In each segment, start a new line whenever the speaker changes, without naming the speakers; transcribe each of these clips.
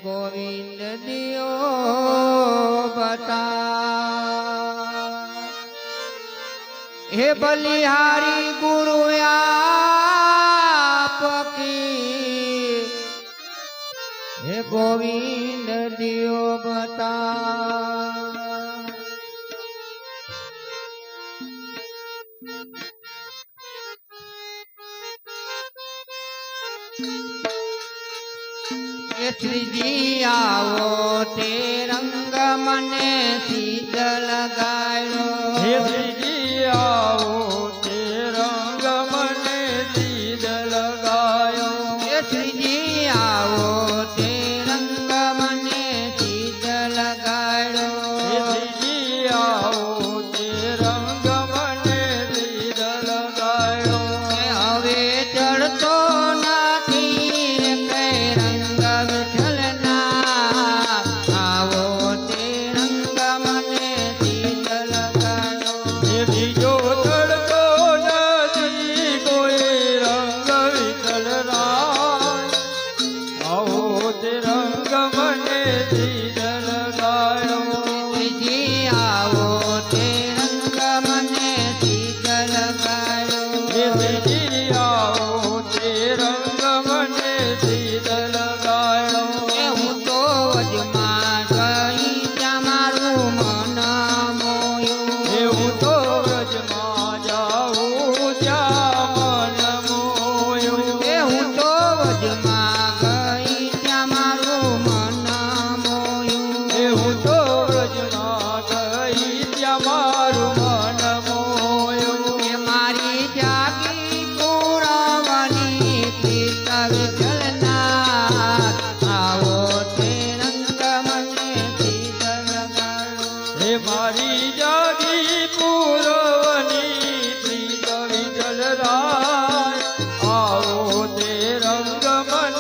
गोविंद दियो बता। हे बलिहारी गुरु आपकी, हे गोविंद दियो बता। श्री जी आओ ते रंग मने सीध लगायो।
हे श्री जी आओ ते रंग मने सीध लगायो।
हे श्री जी आओ ते रंग मने सीध लगायो।
हे श्री जी आओ ते रंग मने सीध लगायो।
हवे चढ़तो नाथी के रंग विठलना, आवो ते रंग मने सीध लगायो।
हे बीजो तड़को नदी कोई रंग विठलना, आओ ते रंग मने सीध लगायो।
जी आवो ते रंग मने सीध लगायो।
हे जी आओ ते रंग मने सीध लगायो।
હું તો વજમાં ગઈ તમારું મન મોયું।
એવું તો વ્રજમાં જાઉં ત્યાં મન મોયું।
હું તો વજમાં ગઈ તમારું મન મોયું।
એવું તો વ્રજમાં ગઈ ત્યાં મારું મન મોયું।
એ મારી જાગી પુરાવાની પ્રીત વિઠ્ઠલનાથ, આવો તે રંગ મને सीध लगायो।
હે મારી જાગી પૂરવની પ્રીત વિઠ્ઠલ રાય, આવો તે રંગ મને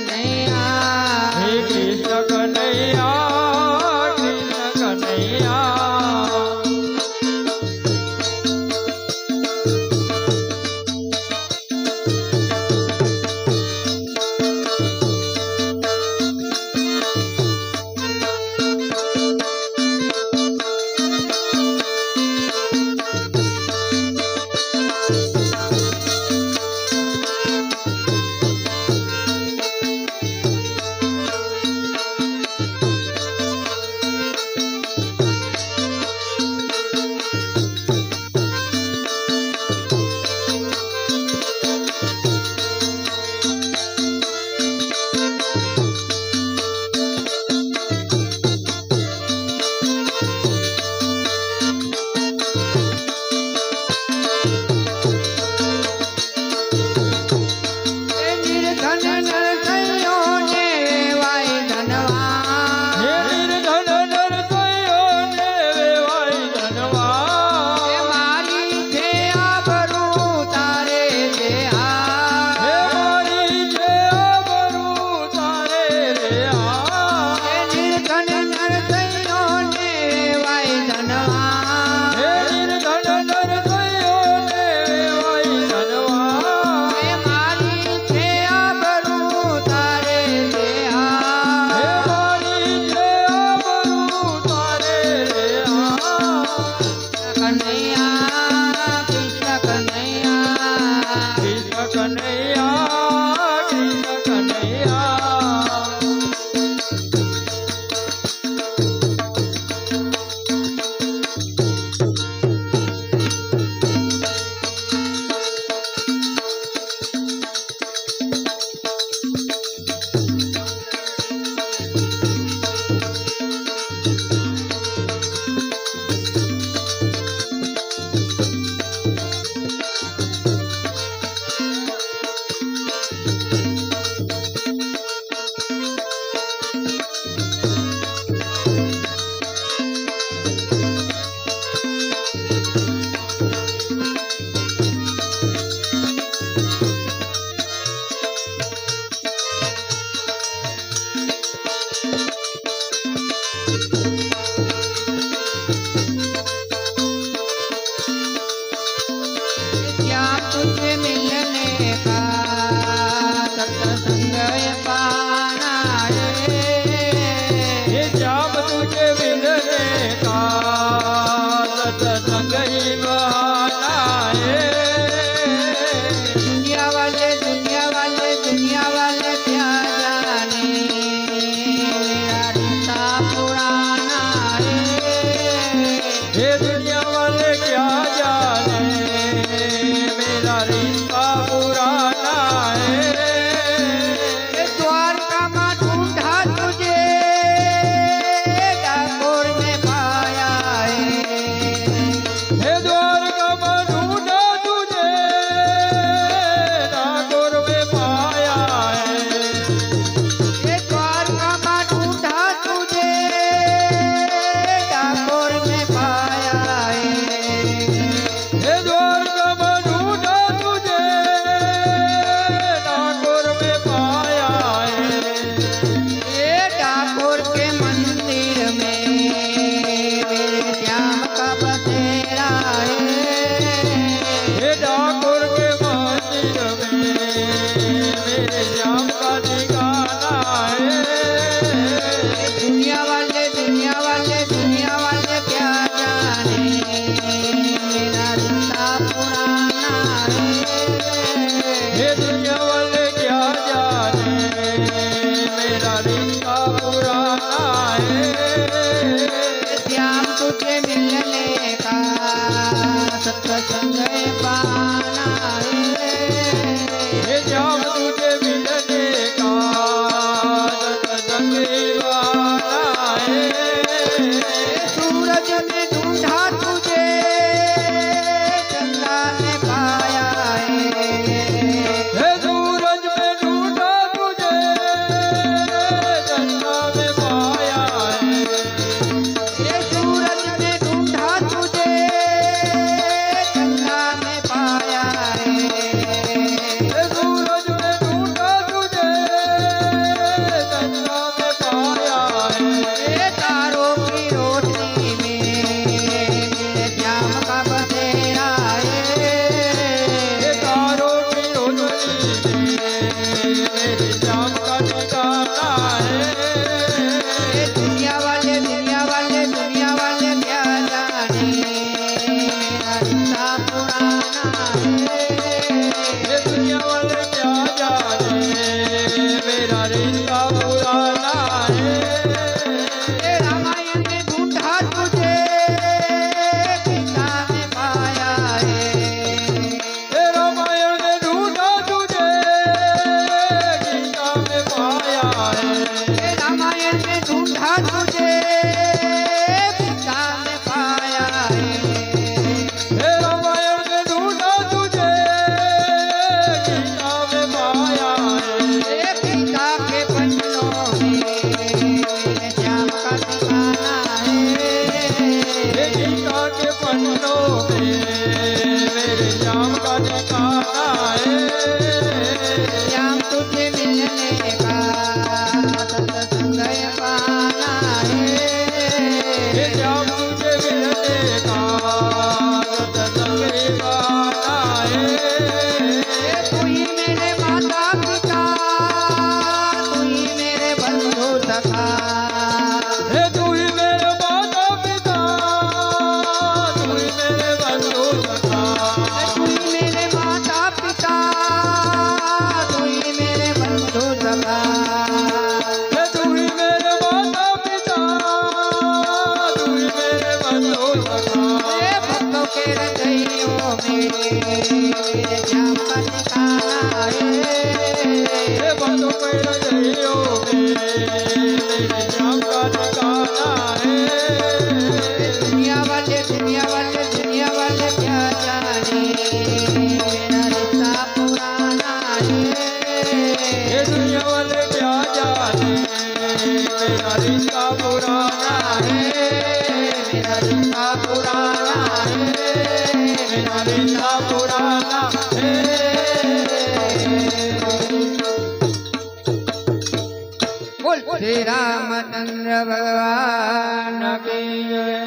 કનૈયા
હે કૃષ્ણ કનૈયા કૃષ્ણ કનૈયા
सत्संग पाना है
जब तुझे मिलने का
मिलने का सत्संग पाना है।
जब मुझे मिलने का सत्संग पाना है।
तू ही मेरे माता पिता, तू ही मेरे बंधु सखा,
तू ही मेरे माता पिता, तू ही मेरे बंधु सखा,
तू ही मेरे माता पिता, तू ही मेरे बंधु सखा,
तू ही मेरे माता पिता, तू ही मेरे बंधु सखा।
भक्तों के हृदयों में श्याम का ठिकाना है।
बंधु के हृदयों में तेरे श्याम का ठिकाना है।
दुनिया वाले दुनिया वाले दुनिया वाले क्या जाने मेरा रिश्ता पुराना है।
ये दुनिया वाले क्या जाने मेरा रिश्ता पुराना है।
मेरा रिश्ता पुराना है।
मेरा रिश्ता पुराना है।
बोल श्री रामचंद्र भगवान की जय।